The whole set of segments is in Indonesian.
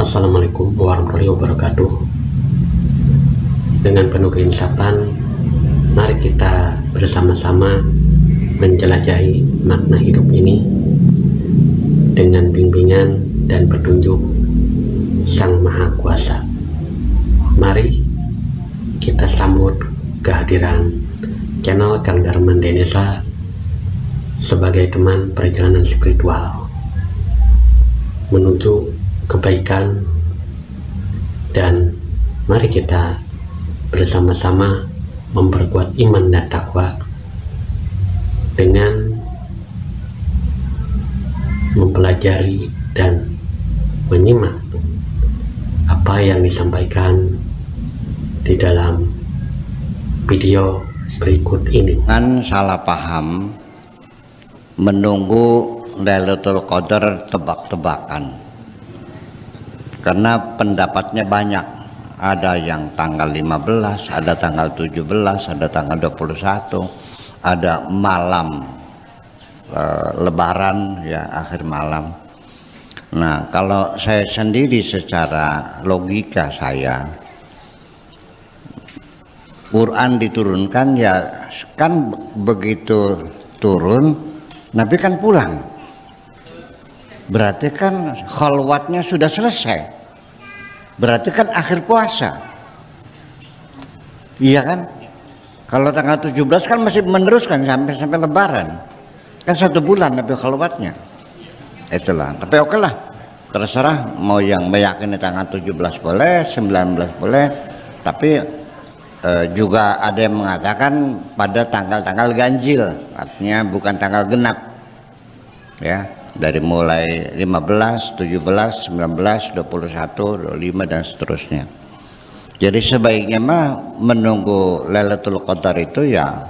Assalamualaikum warahmatullahi wabarakatuh. Dengan penuh keinsyafan, mari kita bersama-sama menjelajahi makna hidup ini dengan bimbingan dan petunjuk Sang Maha Kuasa. Mari kita sambut kehadiran channel Kang Darman Denesa sebagai teman perjalanan spiritual menuju kebaikan, dan mari kita bersama-sama memperkuat iman dan takwa dengan mempelajari dan menyimak apa yang disampaikan di dalam video berikut ini. Kan salah paham menunggu Lailatul Qadar tebak-tebakan, karena pendapatnya banyak. Ada yang tanggal 15, ada tanggal 17, ada tanggal 21, ada malam lebaran, ya, akhir malam. Nah, kalau saya sendiri secara logika saya, Quran diturunkan, ya kan begitu turun Nabi kan pulang, berarti kan khalwatnya sudah selesai, berarti kan akhir puasa, iya kan? Kalau tanggal 17 kan masih meneruskan sampai lebaran, kan 1 bulan Nabi khalwatnya. Itulah, tapi oke lah, terserah mau yang meyakini tanggal 17 boleh, 19 boleh, tapi juga ada yang mengatakan pada tanggal-tanggal ganjil, artinya bukan tanggal genap, ya, dari mulai 15, 17, 19, 21, 25 dan seterusnya. Jadi sebaiknya mah menunggu Lailatul Qadar itu ya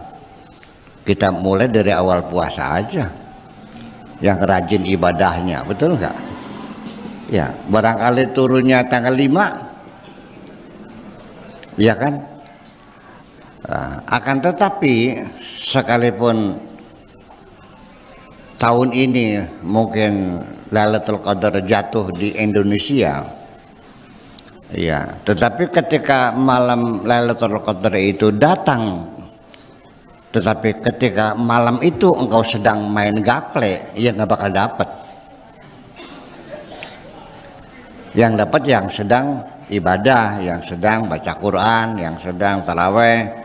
kita mulai dari awal puasa aja, yang rajin ibadahnya, betul nggak? Ya, barangkali turunnya tanggal 5, ya kan? Akan tetapi sekalipun tahun ini mungkin Lailatul Qadar jatuh di Indonesia, ya, tetapi ketika malam Lailatul Qadar itu datang, tetapi ketika malam itu engkau sedang main gaple, ya nggak bakal dapat. Yang dapat yang sedang ibadah, yang sedang baca Quran, yang sedang taraweh,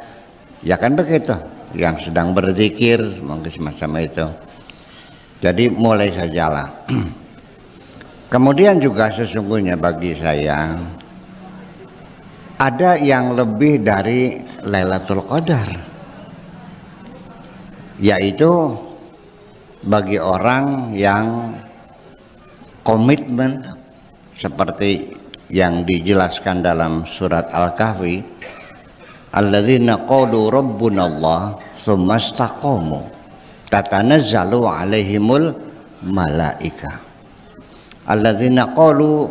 ya kan begitu, yang sedang berzikir, mungkin semacam itu. Jadi mulai sajalah. Kemudian juga sesungguhnya bagi saya ada yang lebih dari Lailatul Qadar, yaitu bagi orang yang komitmen seperti yang dijelaskan dalam surat Al-Kahfi, alladzina qalu rabbunallah tsumma istaqamu tatanazzalu alaihimul malaika. Alladzina qalu,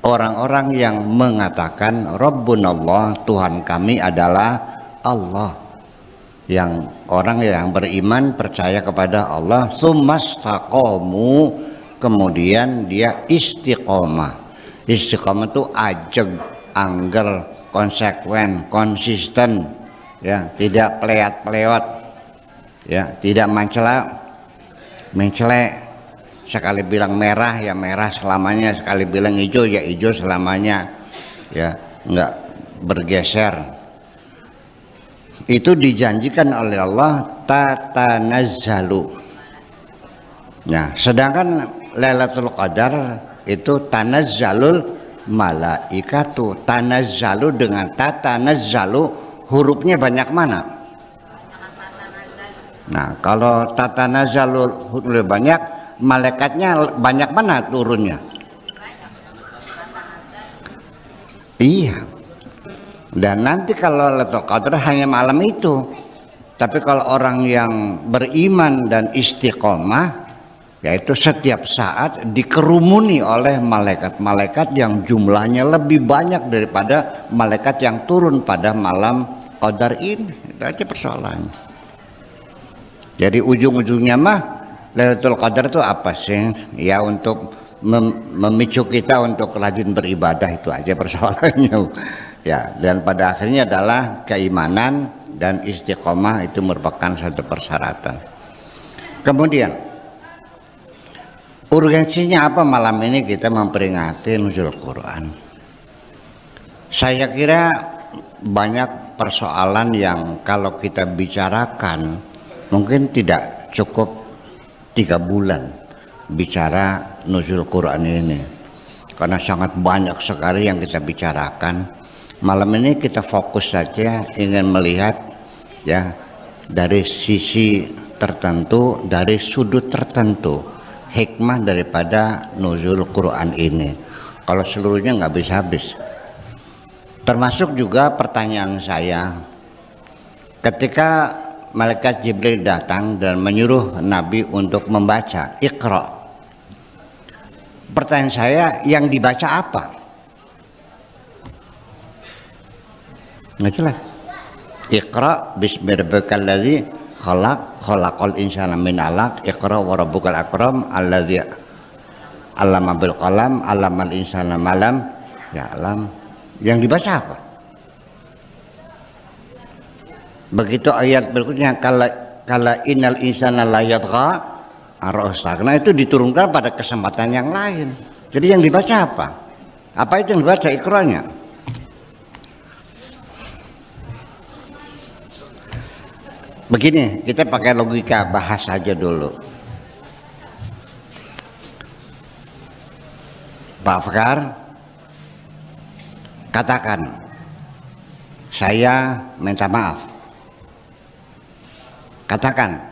orang-orang yang mengatakan rabbunallah, Tuhan kami adalah Allah, yang orang yang beriman percaya kepada Allah, tsumma istaqamu, kemudian dia istiqomah. Istiqomah itu ajeg, angger, konsekuen, konsisten, ya, tidak peleat-peleot, ya, tidak mencelek, sekali bilang merah ya merah selamanya, sekali bilang hijau ya hijau selamanya, ya, enggak bergeser. Itu dijanjikan oleh Allah, tatanazzalu. Nah, sedangkan Lailatul Qadar itu tanazzalul malaikatu. Tanazzalu dengan tatanazzalu hurufnya banyak mana? Nah, kalau tatanazzalu hurufnya banyak, malaikatnya banyak mana turunnya? Iya. Dan nanti kalau Lailatul Qadar hanya malam itu. Tapi kalau orang yang beriman dan istiqomah, yaitu setiap saat dikerumuni oleh malaikat-malaikat yang jumlahnya lebih banyak daripada malaikat yang turun pada malam Qadar ini. Itu aja persoalannya. Jadi ujung-ujungnya mah Lailatul Qadar itu apa sih? Ya, untuk memicu kita untuk rajin beribadah, itu aja persoalannya. Ya, dan pada akhirnya adalah keimanan dan istiqomah itu merupakan satu persyaratan. Kemudian urgensinya apa malam ini kita memperingati nuzul Quran? Saya kira banyak persoalan yang kalau kita bicarakan mungkin tidak cukup 3 bulan bicara nuzul Quran ini, karena sangat banyak sekali yang kita bicarakan. Malam ini kita fokus saja ingin melihat ya dari sisi tertentu, dari sudut tertentu, hikmah daripada nuzul Quran ini. Kalau seluruhnya nggak habis-habis. Termasuk juga pertanyaan saya ketika malaikat Jibril datang dan menyuruh Nabi untuk membaca Iqra. Pertanyaan saya, yang dibaca apa? Nggak jelas. Iqra bismi rabbikal ladzi khalaq, khalaqal insana min 'alaq, Iqra wa rabbukal akram alladzi 'allama bil qalam, 'allamal insana ma lam ya'lam. Yang dibaca apa? Begitu ayat berikutnya, kala innal insana la yatgha ar-ra'sa. Karena itu diturunkan pada kesempatan yang lain. Jadi yang dibaca apa? Apa itu yang dibaca? Iqranya. Begini, kita pakai logika, bahas saja dulu. Pak Fakar, katakan, saya minta maaf. Katakan,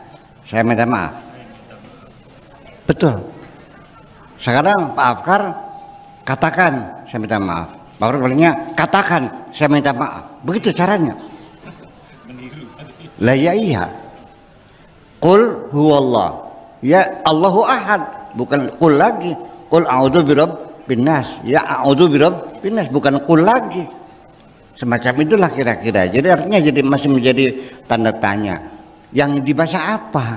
saya minta maaf. Betul. Sekarang Pak Fakar, katakan, saya minta maaf. Pak Fakar bilangnya, katakan, saya minta maaf. Begitu caranya. Lah ya iya. Qul huwallah. Ya Allahu ahad, bukan qul lagi. Qul a'udzu birabbin nas. Ya a'udzu birabbin nas, bukan qul lagi. Semacam itulah kira-kira. Jadi artinya jadi masih menjadi tanda tanya. Yang dibaca apa?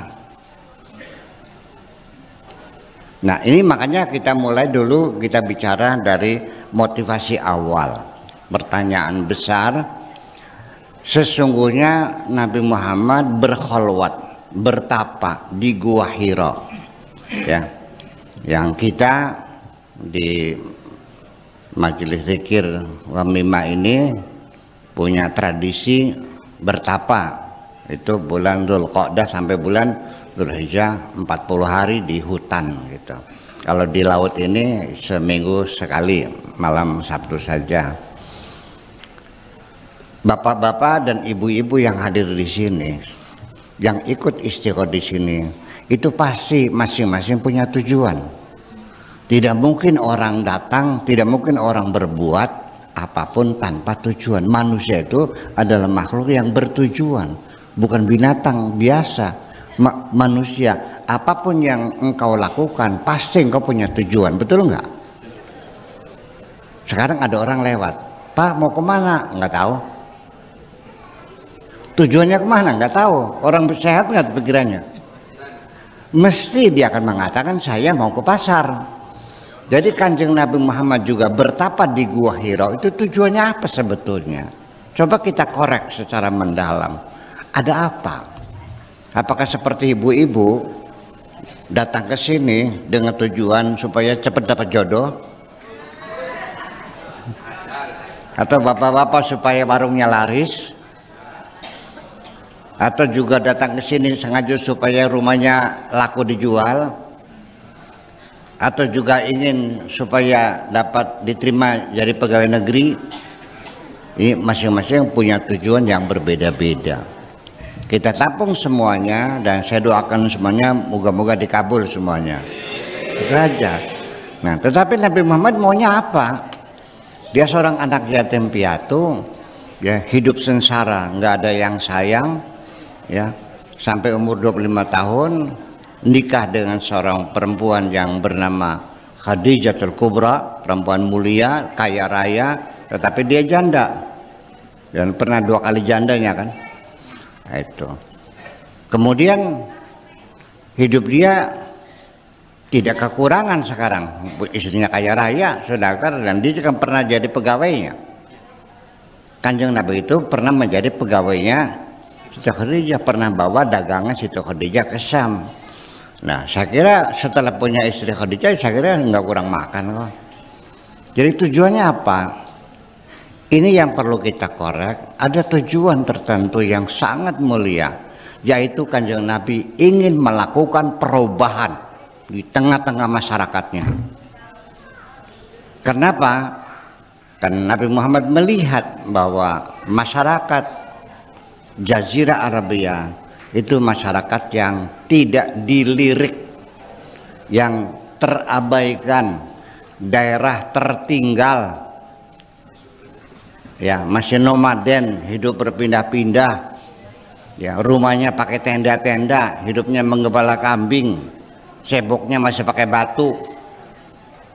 Nah, ini makanya kita mulai dulu kita bicara dari motivasi awal. Pertanyaan besar. Sesungguhnya Nabi Muhammad berkholwat, bertapa di Gua Hira, ya. Yang kita di Majelis Zikir Wamima ini punya tradisi bertapa. Itu bulan Dzulqa'dah sampai bulan Dzulhijjah, 40 hari di hutan gitu. Kalau di laut ini seminggu sekali, malam Sabtu saja. Bapak-bapak dan ibu-ibu yang hadir di sini, yang ikut istiqomah di sini, itu pasti masing-masing punya tujuan. Tidak mungkin orang datang, tidak mungkin orang berbuat apapun tanpa tujuan. Manusia itu adalah makhluk yang bertujuan, bukan binatang biasa. Manusia, apapun yang engkau lakukan, pasti engkau punya tujuan, betul nggak? Sekarang ada orang lewat, Pak mau kemana? Nggak tahu. Tujuannya kemana? Nggak tahu. Orang sehat nggak pikirannya? Mesti dia akan mengatakan saya mau ke pasar. Jadi Kanjeng Nabi Muhammad juga bertapa di Gua Hira. Itu tujuannya apa sebetulnya? Coba kita korek secara mendalam. Ada apa? Apakah seperti ibu-ibu datang ke sini dengan tujuan supaya cepat dapat jodoh? Atau bapak-bapak supaya warungnya laris? Atau juga datang ke sini sengaja supaya rumahnya laku dijual, atau juga ingin supaya dapat diterima jadi pegawai negeri? Ini masing-masing punya tujuan yang berbeda-beda. Kita tampung semuanya dan saya doakan semuanya moga-moga dikabul semuanya. Itu aja. Nah, tetapi Nabi Muhammad maunya apa? Dia seorang anak yatim piatu, ya, hidup sengsara, nggak ada yang sayang. Ya, sampai umur 25 tahun nikah dengan seorang perempuan yang bernama Khadijatul Kubra, perempuan mulia, kaya raya, tetapi dia janda dan pernah 2 kali jandanya kan. Nah, itu. Kemudian hidup dia tidak kekurangan sekarang. Istrinya kaya raya, saudagar, dan dia juga pernah jadi pegawainya. Kanjeng Nabi itu pernah menjadi pegawainya Siti Khadijah, pernah bawa dagangan Siti Khadijah ke Syam. Nah, saya kira setelah punya istri Khadijah, saya kira nggak kurang makan kok. Jadi tujuannya apa? Ini yang perlu kita korek. Ada tujuan tertentu yang sangat mulia, yaitu Kanjeng Nabi ingin melakukan perubahan di tengah-tengah masyarakatnya. Kenapa? Karena Nabi Muhammad melihat bahwa masyarakat Jazirah Arabia itu masyarakat yang tidak dilirik, yang terabaikan, daerah tertinggal, ya masih nomaden, hidup berpindah-pindah, ya rumahnya pakai tenda-tenda, hidupnya menggembala kambing, seboknya masih pakai batu,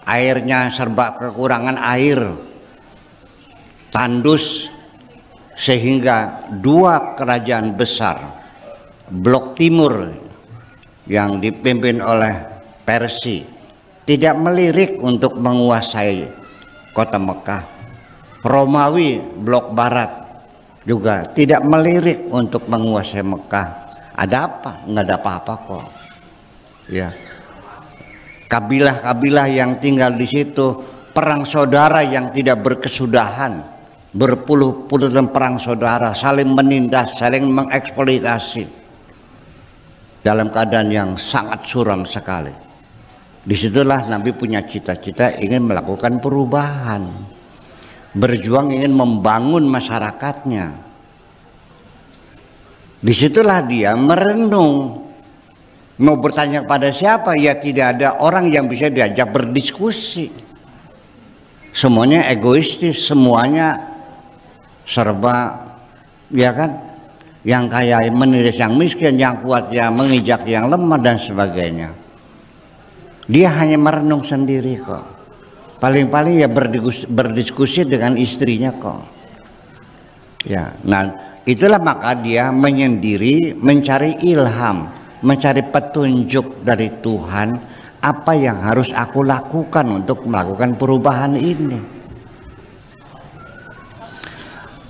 airnya serba kekurangan air, tandus, sehingga dua kerajaan besar blok timur yang dipimpin oleh Persia tidak melirik untuk menguasai kota Mekah. Romawi blok barat juga tidak melirik untuk menguasai Mekah. Ada apa? Nggak ada apa-apa kok. Ya, kabilah-kabilah yang tinggal di situ perang saudara yang tidak berkesudahan, berpuluh-puluh perang saudara, saling menindas, saling mengeksploitasi dalam keadaan yang sangat suram sekali. Disitulah Nabi punya cita-cita ingin melakukan perubahan, berjuang ingin membangun masyarakatnya. Disitulah dia merenung, mau bertanya kepada siapa? Ya tidak ada orang yang bisa diajak berdiskusi. Semuanya egoistis, semuanya serba, ya kan? Yang kaya menindas yang miskin, yang kuat yang mengijak yang lemah dan sebagainya. Dia hanya merenung sendiri kok. Paling-paling ya berdiskusi dengan istrinya kok. Ya, nah itulah maka dia menyendiri mencari ilham, mencari petunjuk dari Tuhan, apa yang harus aku lakukan untuk melakukan perubahan ini.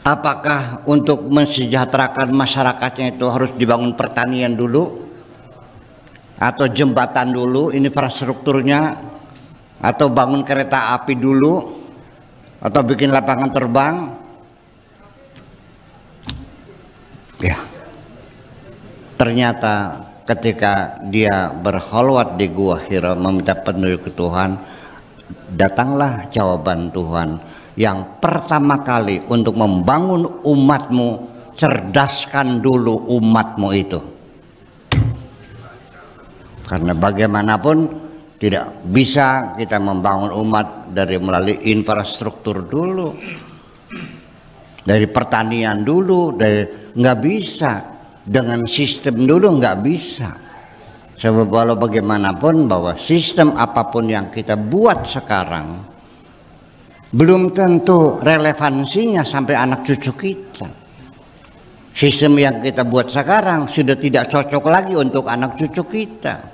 Apakah untuk mensejahterakan masyarakatnya itu harus dibangun pertanian dulu, atau jembatan dulu, infrastrukturnya, atau bangun kereta api dulu, atau bikin lapangan terbang? Ya, ternyata ketika dia berkhalwat di Gua Hira meminta petunjuk ke Tuhan, datanglah jawaban Tuhan. Yang pertama kali untuk membangun umatmu, cerdaskan dulu umatmu itu. Karena bagaimanapun tidak bisa kita membangun umat dari melalui infrastruktur dulu, dari pertanian dulu, dari nggak bisa, dengan sistem dulu nggak bisa. Sebab walau bagaimanapun bahwa sistem apapun yang kita buat sekarang belum tentu relevansinya sampai anak cucu kita. Sistem yang kita buat sekarang sudah tidak cocok lagi untuk anak cucu kita.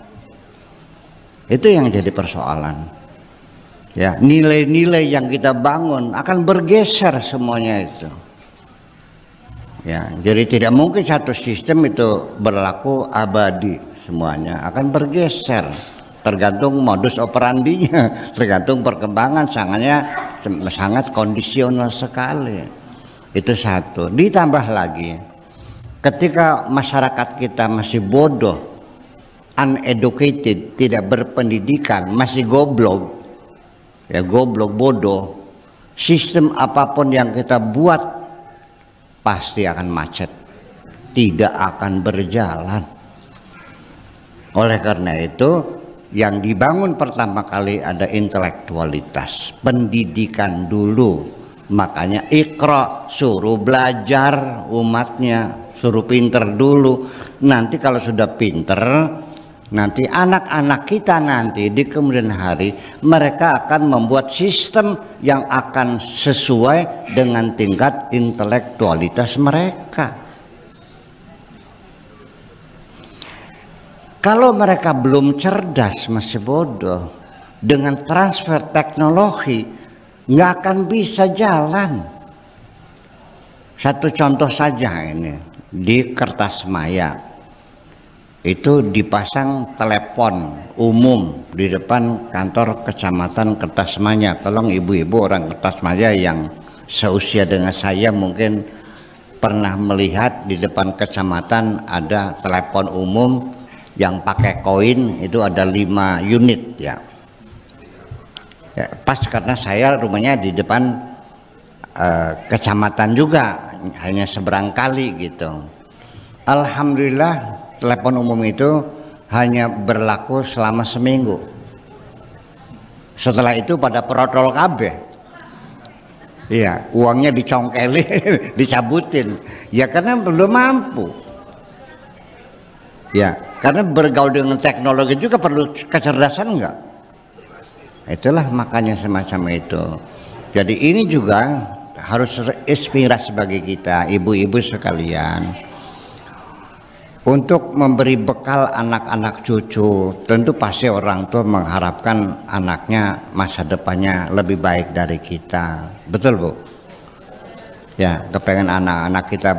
Itu yang jadi persoalan. Ya, nilai-nilai yang kita bangun akan bergeser semuanya itu. Ya, jadi tidak mungkin satu sistem itu berlaku abadi, semuanya akan bergeser. Tergantung modus operandinya, tergantung perkembangan, sangat kondisional sekali. Itu satu. Ditambah lagi, ketika masyarakat kita masih bodoh, uneducated, tidak berpendidikan, masih goblok, ya goblok, bodoh, sistem apapun yang kita buat pasti akan macet, tidak akan berjalan. Oleh karena itu, yang dibangun pertama kali ada intelektualitas, pendidikan dulu. Makanya Iqra, suruh belajar umatnya, suruh pinter dulu. Nanti kalau sudah pinter, nanti anak-anak kita nanti di kemudian hari mereka akan membuat sistem yang akan sesuai dengan tingkat intelektualitas mereka. Kalau mereka belum cerdas, masih bodoh, dengan transfer teknologi nggak akan bisa jalan. Satu contoh saja ini, di kertas maya itu dipasang telepon umum di depan kantor kecamatan Kertasmaya. Tolong ibu-ibu orang Kertasmaya yang seusia dengan saya mungkin pernah melihat di depan kecamatan ada telepon umum yang pakai koin, itu ada 5 unit ya. Pas karena saya rumahnya di depan kecamatan juga, hanya seberang kali gitu. Alhamdulillah telepon umum itu hanya berlaku selama seminggu. Setelah itu pada protol kabeh. Iya, uangnya dicongkeli, dicabutin. Ya karena belum mampu. Ya, karena bergaul dengan teknologi juga perlu kecerdasan enggak? Itulah makanya semacam itu. Jadi ini juga harus inspirasi bagi kita, ibu-ibu sekalian, untuk memberi bekal anak-anak cucu. Tentu pasti orang tua mengharapkan anaknya masa depannya lebih baik dari kita, betul Bu? Ya, kepengen anak-anak kita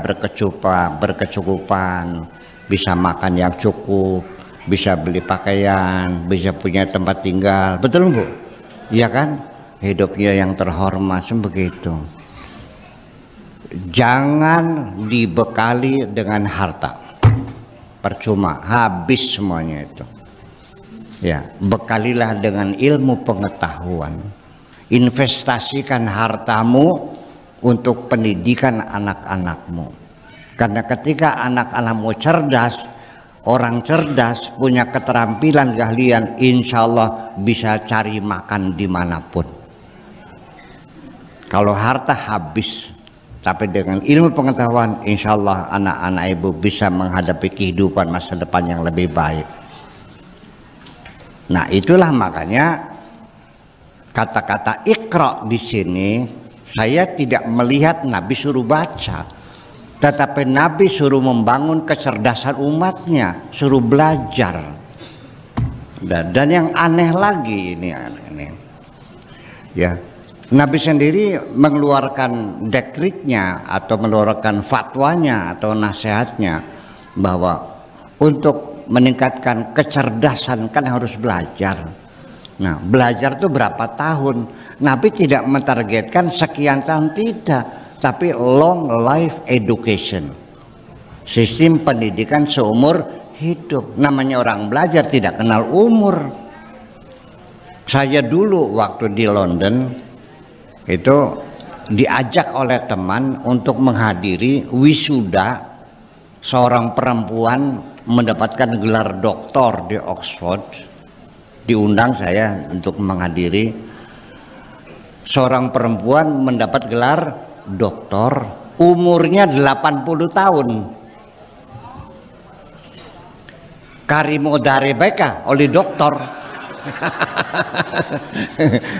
berkecukupan, bisa makan yang cukup, bisa beli pakaian, bisa punya tempat tinggal, betul Bu? Iya kan? Hidupnya yang terhormat, begitu. Jangan dibekali dengan harta, percuma, habis semuanya itu. Ya, bekalilah dengan ilmu pengetahuan. Investasikan hartamu untuk pendidikan anak-anakmu. Karena ketika anak-anakmu cerdas, orang cerdas punya keterampilan keahlian, insya Allah bisa cari makan dimanapun. Kalau harta habis, tapi dengan ilmu pengetahuan, insya Allah anak-anak ibu bisa menghadapi kehidupan masa depan yang lebih baik. Nah, itulah makanya kata-kata Iqra di sini saya tidak melihat Nabi suruh baca, tetapi Nabi suruh membangun kecerdasan umatnya, suruh belajar. Dan yang aneh lagi ini, ya, Nabi sendiri mengeluarkan dekretnya atau mengeluarkan fatwanya atau nasihatnya bahwa untuk meningkatkan kecerdasan kan harus belajar. Nah, belajar itu berapa tahun? Nabi tidak mentargetkan sekian tahun, tidak, tapi long life education, sistem pendidikan seumur hidup. Namanya orang belajar tidak kenal umur. Saya dulu waktu di London itu diajak oleh teman untuk menghadiri wisuda seorang perempuan mendapatkan gelar doktor di Oxford. Diundang saya untuk menghadiri, seorang perempuan mendapat gelar doktor, umurnya 80 tahun. Karimo Darebeka oleh doktor.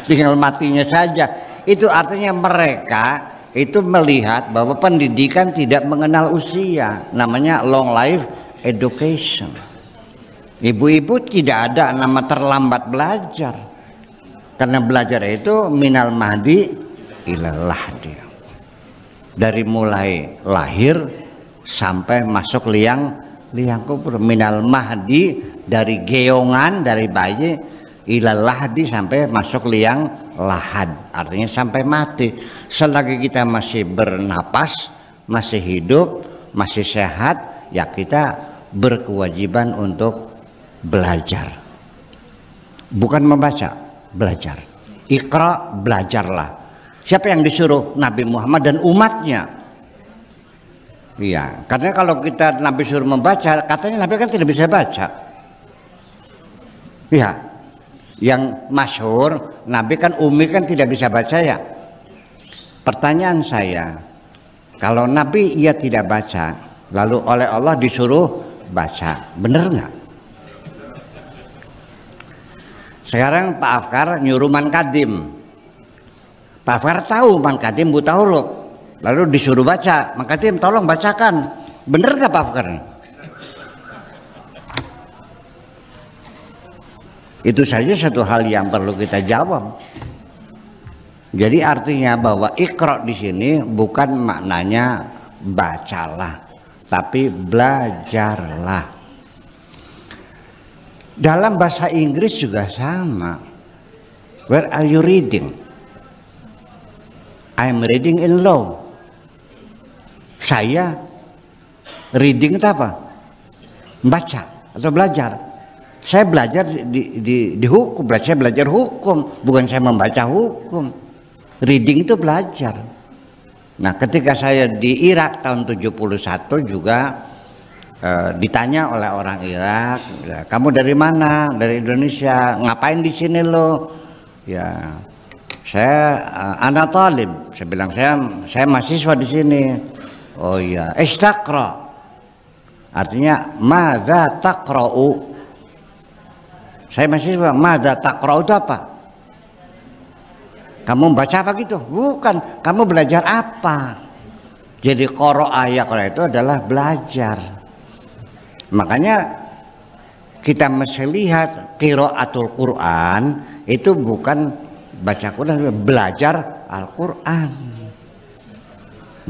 Tinggal matinya saja. Itu artinya mereka itu melihat bahwa pendidikan tidak mengenal usia, namanya long life education. Ibu-ibu tidak ada nama terlambat belajar, karena belajar itu minal mahdi ilal lahdi, dari mulai lahir sampai masuk liang kubur. Minal mahdi dari geongan, dari bayi, ilal lahdi sampai masuk liang lahad, artinya sampai mati. Selagi kita masih bernapas, masih hidup, masih sehat, ya kita berkewajiban untuk belajar, bukan membaca, belajar. Iqra, belajarlah. Siapa yang disuruh? Nabi Muhammad dan umatnya. Iya, karena kalau kita Nabi suruh membaca, katanya Nabi kan tidak bisa baca. Iya, yang masyhur Nabi kan ummi, kan tidak bisa baca ya. Pertanyaan saya, kalau Nabi ia tidak baca, lalu oleh Allah disuruh baca, benar nggak? Sekarang Pak Afkar nyuruh Man Kadim. Pak Afkar tahu Man Kadim buta huruf, lalu disuruh baca. Man Kadim tolong bacakan. Bener nggak Pak Afkar? Itu saja satu hal yang perlu kita jawab. Jadi artinya bahwa iqra di sini bukan maknanya bacalah, tapi belajarlah. Dalam bahasa Inggris juga sama. Where are you reading? I'm reading in law. Saya reading itu apa? Baca atau belajar. Saya belajar di hukum, saya belajar hukum, bukan saya membaca hukum. Reading itu belajar. Nah, ketika saya di Irak tahun 71 juga ditanya oleh orang Irak, ya, kamu dari mana? Dari Indonesia. Ngapain di sini lo? Ya, saya anak talib. Saya bilang saya mahasiswa di sini. Oh iya, istaqra. Artinya madza taqra'u. Saya mahasiswa, madza taqra'u itu apa? Kamu baca apa gitu? Bukan, kamu belajar apa? Jadi qara'a yaqra itu adalah belajar. Makanya kita mesti lihat qiraatul Quran itu bukan baca Quran, belajar Al-Quran.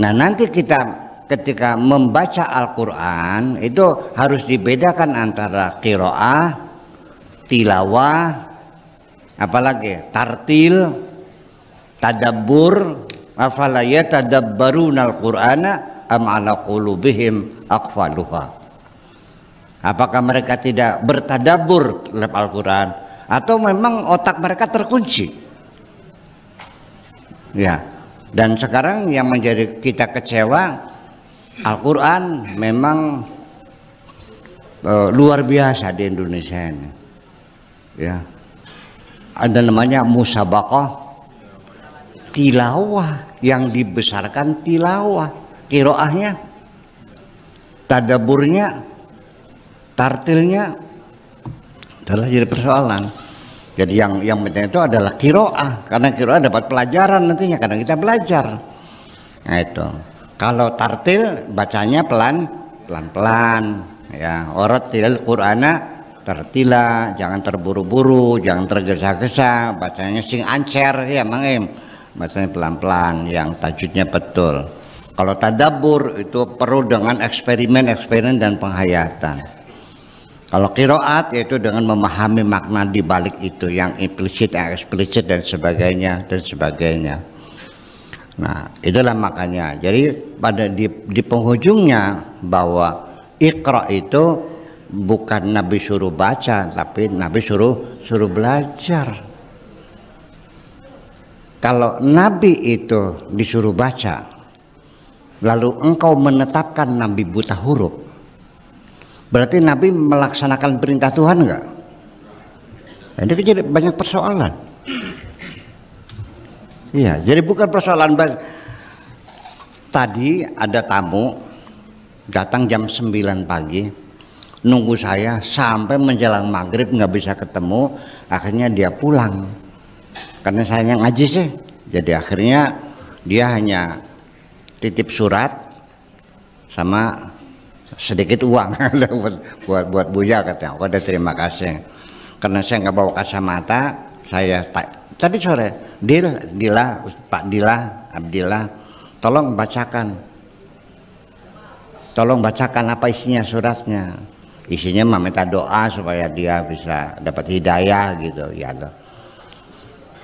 Nah, nanti kita ketika membaca Al-Quran itu harus dibedakan antara qiraah, tilawah, apalagi tartil, tadabbur, afala yatadabbarunal Qur'ana am ala qulubihim aqfaluha. Apakah mereka tidak bertadabbur terhadap Al-Quran atau memang otak mereka terkunci? Ya, dan sekarang yang menjadi kita kecewa, Al-Quran memang luar biasa di Indonesia ini. Ya, ada namanya musabaqah tilawah, yang dibesarkan tilawah, qiraahnya, tadaburnya, tartilnya adalah jadi persoalan. Jadi yang penting itu adalah qiraah, karena qiraah dapat pelajaran nantinya karena kita belajar. Nah itu. Kalau tartil bacanya pelan-pelan, ya. Warattilil Qur'ana tartila, jangan terburu-buru, jangan tergesa-gesa, bacanya sing ancer ya Mang Im. Bacanya pelan-pelan, yang tajwidnya betul. Kalau tadabbur itu perlu dengan eksperimen dan penghayatan. Kalau qiraat yaitu dengan memahami makna di balik itu, yang implisit, yang eksplisit dan sebagainya. Nah, itulah makanya. Jadi pada di penghujungnya bahwa Iqra itu bukan Nabi suruh baca, tapi Nabi suruh belajar. Kalau Nabi itu disuruh baca, lalu engkau menetapkan Nabi buta huruf, berarti Nabi melaksanakan perintah Tuhan enggak? Ini jadi banyak persoalan. Iya, jadi bukan persoalan. Tadi ada tamu datang jam 9 pagi, nunggu saya sampai menjelang maghrib nggak bisa ketemu, akhirnya dia pulang. Karena saya ngaji sih, jadi akhirnya dia hanya titip surat sama sedikit uang buat Buya, katanya. Aku udah terima kasih. Karena saya nggak bawa kacamata, saya tadi sore, Pak Abdillah, tolong bacakan apa isinya suratnya. Isinya meminta doa supaya dia bisa dapat hidayah gitu ya.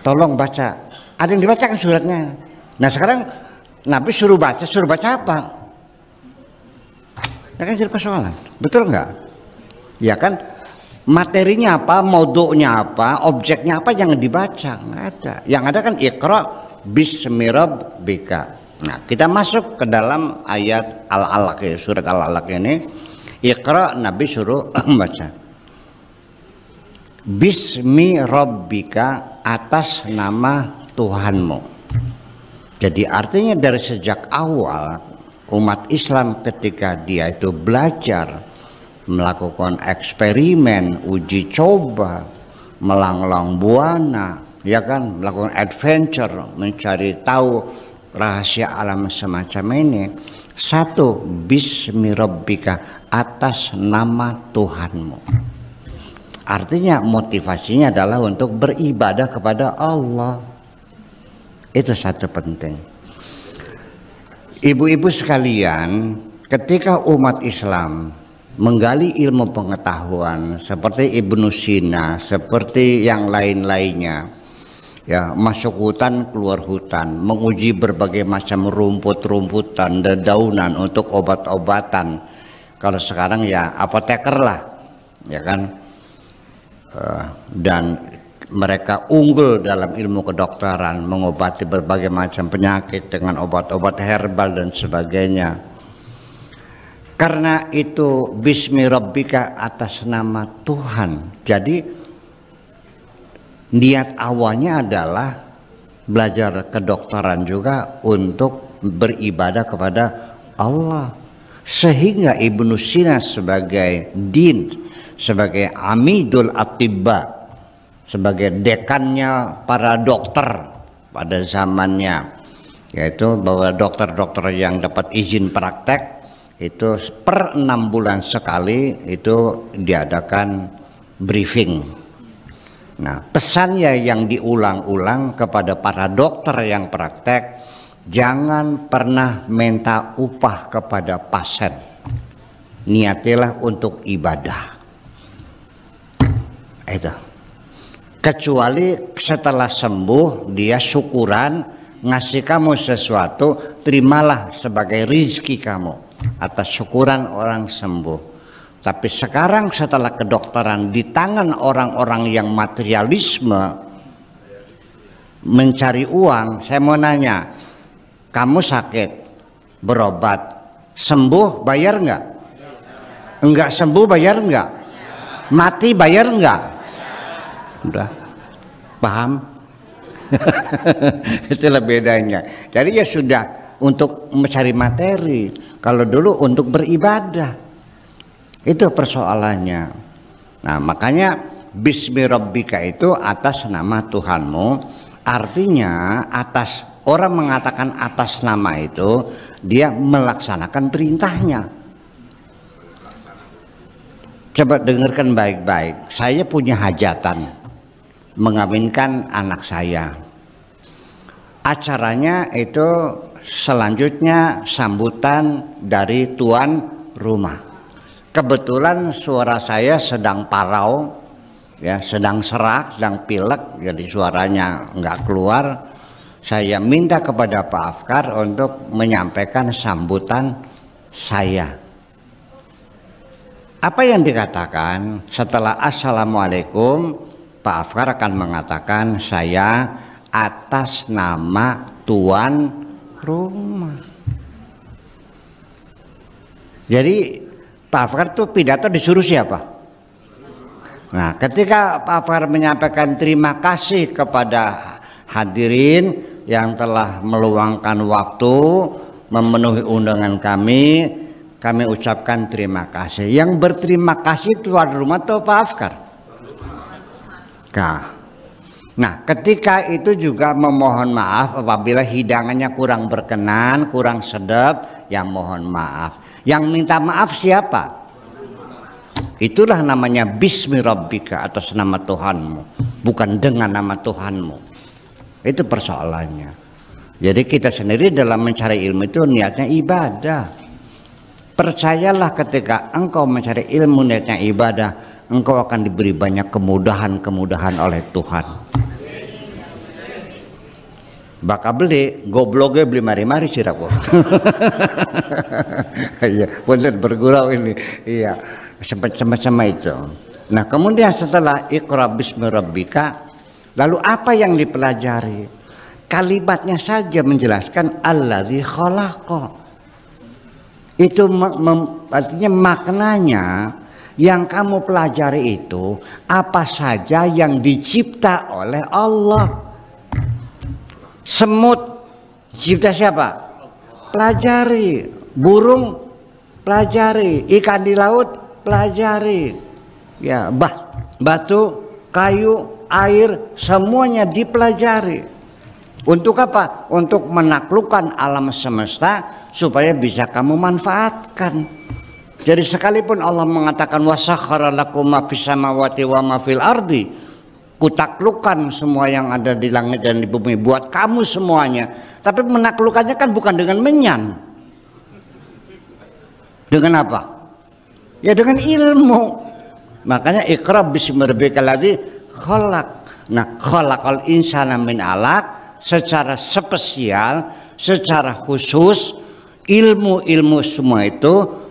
Tolong baca. Ada yang dibacakan suratnya. Nah sekarang Nabi suruh baca apa? Ya kan jadi persoalan, betul nggak? Ya kan, materinya apa, moduknya apa, objeknya apa, jangan dibaca, nggak ada. Yang ada kan Iqra bismi rabbika. Nah kita masuk ke dalam ayat Al-Alaq, surat Al-Alaq ini. Iqra, Nabi suruh baca bismi rabbika, atas nama Tuhanmu. Jadi artinya dari sejak awal umat Islam ketika dia itu belajar, melakukan eksperimen, uji coba, melanglang buana, ya kan, melakukan adventure, mencari tahu rahasia alam semacam ini. Satu, bismi rabbika, atas nama Tuhanmu. Artinya motivasinya adalah untuk beribadah kepada Allah. Itu satu penting. Ibu-ibu sekalian, ketika umat Islam menggali ilmu pengetahuan seperti Ibnu Sina, seperti yang lain-lainnya, ya, masuk hutan keluar hutan, menguji berbagai macam rumput-rumputan, dedaunan untuk obat-obatan. Kalau sekarang ya apoteker lah, ya kan. Dan mereka unggul dalam ilmu kedokteran, mengobati berbagai macam penyakit dengan obat-obat herbal dan sebagainya. Karena itu bismi rabbika, atas nama Tuhan. Jadi niat awalnya adalah belajar kedokteran juga untuk beribadah kepada Allah. Sehingga Ibnu Sina sebagai sebagai amidul atibba, sebagai dekannya para dokter pada zamannya, yaitu bahwa dokter-dokter yang dapat izin praktek itu per 6 bulan sekali itu diadakan briefing. Nah, pesannya yang diulang-ulang kepada para dokter yang praktek, jangan pernah minta upah kepada pasien, niatilah untuk ibadah. Itu. Kecuali setelah sembuh dia syukuran, ngasih kamu sesuatu, terimalah sebagai rizki kamu atas syukuran orang sembuh. Tapi sekarang setelah kedokteran di tangan orang-orang yang materialisme, mencari uang, saya mau nanya, kamu sakit, berobat, sembuh bayar enggak? Enggak sembuh bayar enggak? Mati bayar enggak? Udah paham? Itulah bedanya. Jadi ya sudah untuk mencari materi, kalau dulu untuk beribadah. Itu persoalannya. Nah, makanya bismi rabbika itu atas nama Tuhanmu. Artinya atas, orang mengatakan atas nama itu dia melaksanakan perintahnya. Coba dengarkan baik-baik. Saya punya hajatan mengawinkan anak saya. Acaranya itu selanjutnya sambutan dari tuan rumah. Kebetulan suara saya sedang parau, ya, sedang serak, sedang pilek, jadi suaranya nggak keluar. Saya minta kepada Pak Afkar untuk menyampaikan sambutan saya. Apa yang dikatakan setelah assalamualaikum, Pak Afkar akan mengatakan saya atas nama tuan rumah. Jadi Pak Afkar tuh pidato disuruh siapa? Nah, ketika Pak Afkar menyampaikan terima kasih kepada hadirin yang telah meluangkan waktu memenuhi undangan kami ucapkan terima kasih. Yang berterima kasih tuan rumah tuh Pak Afkar. Nah, ketika itu juga memohon maaf apabila hidangannya kurang berkenan, kurang sedap, ya mohon maaf. Yang minta maaf siapa? Itulah namanya bismi rabbika, atas nama Tuhanmu, bukan dengan nama Tuhanmu. Itu persoalannya. Jadi kita sendiri dalam mencari ilmu itu niatnya ibadah. Percayalah ketika engkau mencari ilmu niatnya ibadah, engkau akan diberi banyak kemudahan-kemudahan oleh Tuhan. Bakal beli, gobloknya beli mari-mari ciraku. Iya, punten bergurau ini. Iya, semacam itu. Nah, kemudian setelah Iqra bismi rabbika, lalu apa yang dipelajari? Kalimatnya saja menjelaskan allazi khalaqa. Itu artinya maknanya yang kamu pelajari itu apa saja yang dicipta oleh Allah. Semut cipta siapa? Pelajari. Burung pelajari. Ikan di laut pelajari. Ya, batu, kayu, air, semuanya dipelajari. Untuk apa? Untuk menaklukkan alam semesta supaya bisa kamu manfaatkan. Jadi sekalipun Allah mengatakan wasakhara lakum ma fis samawati wa ma fil ardi, kutaklukkan semua yang ada di langit dan di bumi buat kamu semuanya, tapi menaklukkannya kan bukan dengan menyan. Dengan apa? Ya dengan ilmu. Makanya iqra bismi rabbikal ladzi khalaq. Nah, khalaqal insana min 'alaq, secara spesial, secara khusus, ilmu-ilmu semua itu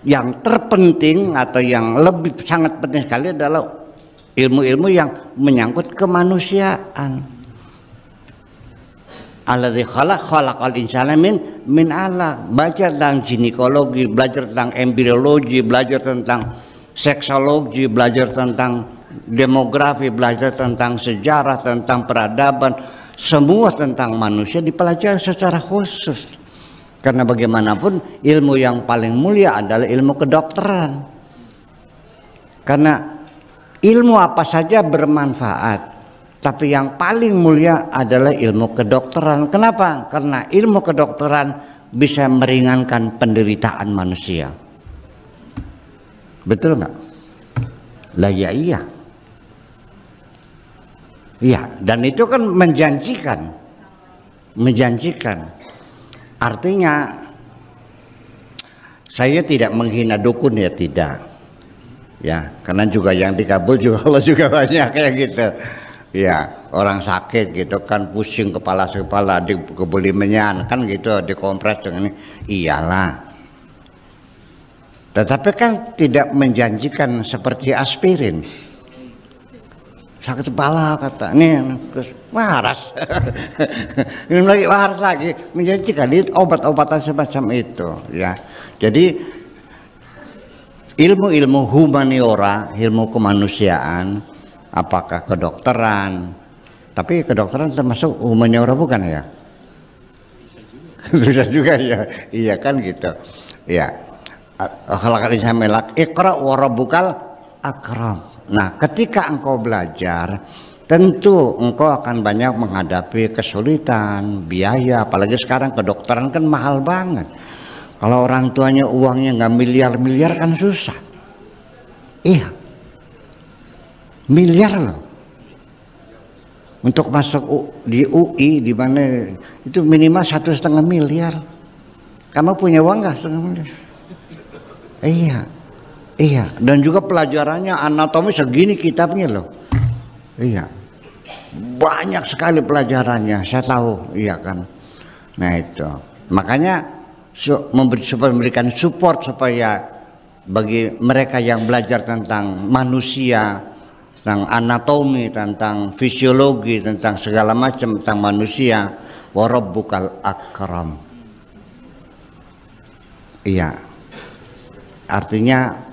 yang terpenting atau yang lebih sangat penting sekali adalah ilmu-ilmu yang menyangkut kemanusiaan. Alladzi khalaqal insana min 'alaq. Belajar tentang ginekologi, belajar tentang embriologi, belajar tentang seksologi, belajar tentang demografi, belajar tentang sejarah, tentang peradaban, semua tentang manusia dipelajari secara khusus. Karena bagaimanapun ilmu yang paling mulia adalah ilmu kedokteran. Karena ilmu apa saja bermanfaat, tapi yang paling mulia adalah ilmu kedokteran. Kenapa? Karena ilmu kedokteran bisa meringankan penderitaan manusia. Betul nggak? Lah ya iya. Iya, dan itu kan menjanjikan. Artinya saya tidak menghina dukun, ya tidak. Ya, karena juga yang dikabul juga Allah juga banyak kayak gitu. Ya, orang sakit gitu kan, pusing kepala dikebuli menyan kan gitu, dikompres dengan ini. Iyalah. Tetapi kan tidak menjanjikan seperti aspirin. Sakit kepala kata ini waras. Ini lagi waras lagi, menjanjikan obat-obatan semacam itu ya. Jadi ilmu-ilmu humaniora, ilmu kemanusiaan, apakah kedokteran, tapi kedokteran termasuk humaniora bukan ya? Bisa juga ya. Iya kan gitu. Ya. Khalaqal insana min 'alaq, iqra wa rabbukal akram. Nah, ketika engkau belajar, tentu engkau akan banyak menghadapi kesulitan, biaya, apalagi sekarang kedokteran kan mahal banget. Kalau orang tuanya uangnya nggak miliar-miliar kan susah. Iya, miliar loh. Untuk masuk di UI di mana itu minimal 1,5 miliar. Kamu punya uang nggak 1,5 miliar? Iya, dan juga pelajarannya anatomi segini kitabnya loh. Iya, banyak sekali pelajarannya, saya tahu, iya kan. Nah itu, makanya memberikan support supaya bagi mereka yang belajar tentang manusia, tentang anatomi, tentang fisiologi, tentang segala macam tentang manusia, wa rabbukal akram. Iya, artinya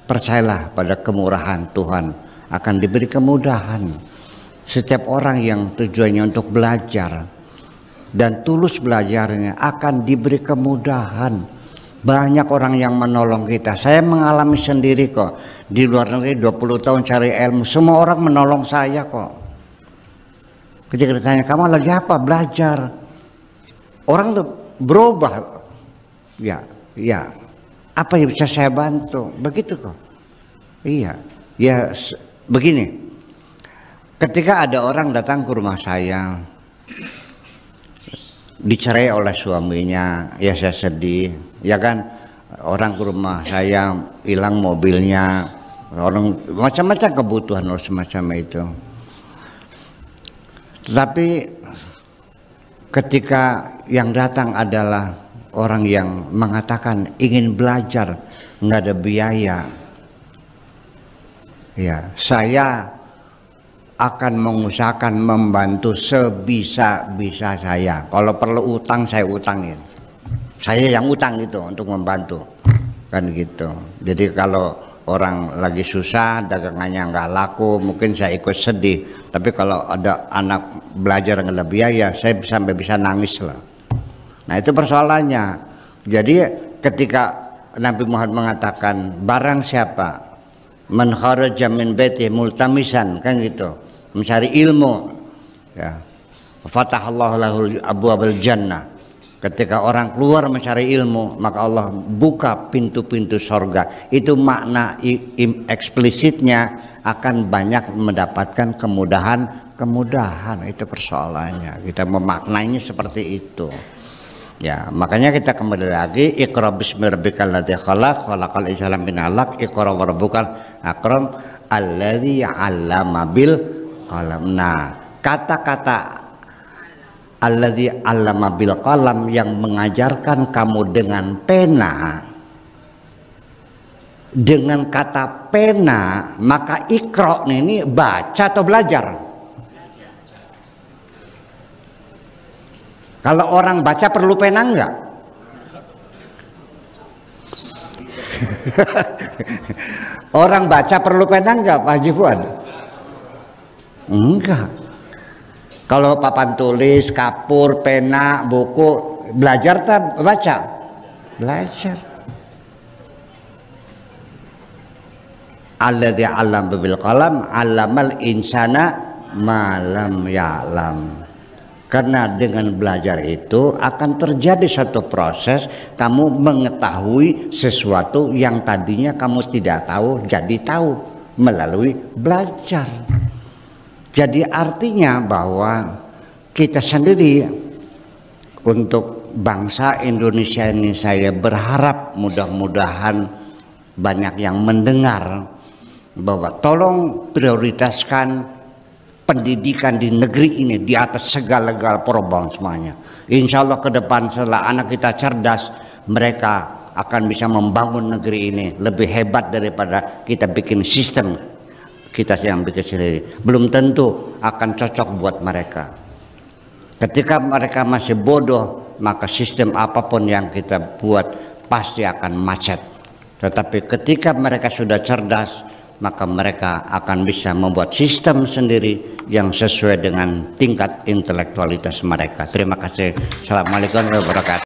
percayalah pada kemurahan Tuhan, akan diberi kemudahan. Setiap orang yang tujuannya untuk belajar dan tulus belajarnya akan diberi kemudahan. Banyak orang yang menolong kita. Saya mengalami sendiri kok. Di luar negeri 20 tahun cari ilmu, semua orang menolong saya kok. Ketika ditanya, kamu lagi apa? Belajar. Orang tuh berubah. Ya. Apa yang bisa saya bantu? Begitu kok. Iya. Ya begini. Ketika ada orang datang ke rumah saya, dicerai oleh suaminya, ya saya sedih. Ya kan, orang ke rumah saya hilang mobilnya, orang macam-macam kebutuhan orang semacam itu. Tetapi ketika yang datang adalah orang yang mengatakan ingin belajar, nggak ada biaya, ya saya akan mengusahakan membantu sebisa-bisa saya. Kalau perlu utang saya utangin, saya yang utang gitu untuk membantu, kan gitu. Jadi kalau orang lagi susah, dagangannya nggak laku, mungkin saya ikut sedih. Tapi kalau ada anak belajar nggak ada biaya, saya sampai bisa nangis lah. Nah itu persoalannya. Jadi ketika Nabi Muhammad mengatakan barang siapa man kharaja min baiti multamisan, kan gitu, mencari ilmu, ya, fatahallahu lahu abwaabal jannah, Ketika orang keluar mencari ilmu, maka Allah buka pintu-pintu sorga. Itu makna eksplisitnya, akan banyak mendapatkan kemudahan. Itu persoalannya. Kita memaknainya seperti itu. Ya, makanya kita kembali lagi, Iqra bismi rabbikal ladzi khalaq, khalaqal insana min 'alaq, Iqra wa rabbukal akram alladzi 'allama bil qalam. Nah, kata-kata alladzi 'allama bil qalam yang mengajarkan kamu dengan pena, dengan kata pena, maka Iqra ini baca atau belajar? Kalau orang baca perlu pena enggak? Orang baca perlu pena enggak, Pak Haji Fuad? Enggak. Kalau papan tulis, kapur, pena, buku, belajar tak baca? Belajar. Alladzi 'allama bil qalam 'allamal insana ma lam ya'lam. Karena dengan belajar itu akan terjadi satu proses, kamu mengetahui sesuatu yang tadinya kamu tidak tahu jadi tahu melalui belajar. Jadi artinya bahwa kita sendiri, untuk bangsa Indonesia ini, saya berharap mudah-mudahan banyak yang mendengar bahwa tolong prioritaskan pendidikan di negeri ini di atas segala-gala problem semuanya. Insya Allah ke depan setelah anak kita cerdas, mereka akan bisa membangun negeri ini lebih hebat daripada kita bikin sistem kita yang bikin sendiri. Belum tentu akan cocok buat mereka. Ketika mereka masih bodoh, maka sistem apapun yang kita buat pasti akan macet. Tetapi ketika mereka sudah cerdas, maka mereka akan bisa membuat sistem sendiri yang sesuai dengan tingkat intelektualitas mereka. Terima kasih. Assalamualaikum warahmatullahi wabarakatuh.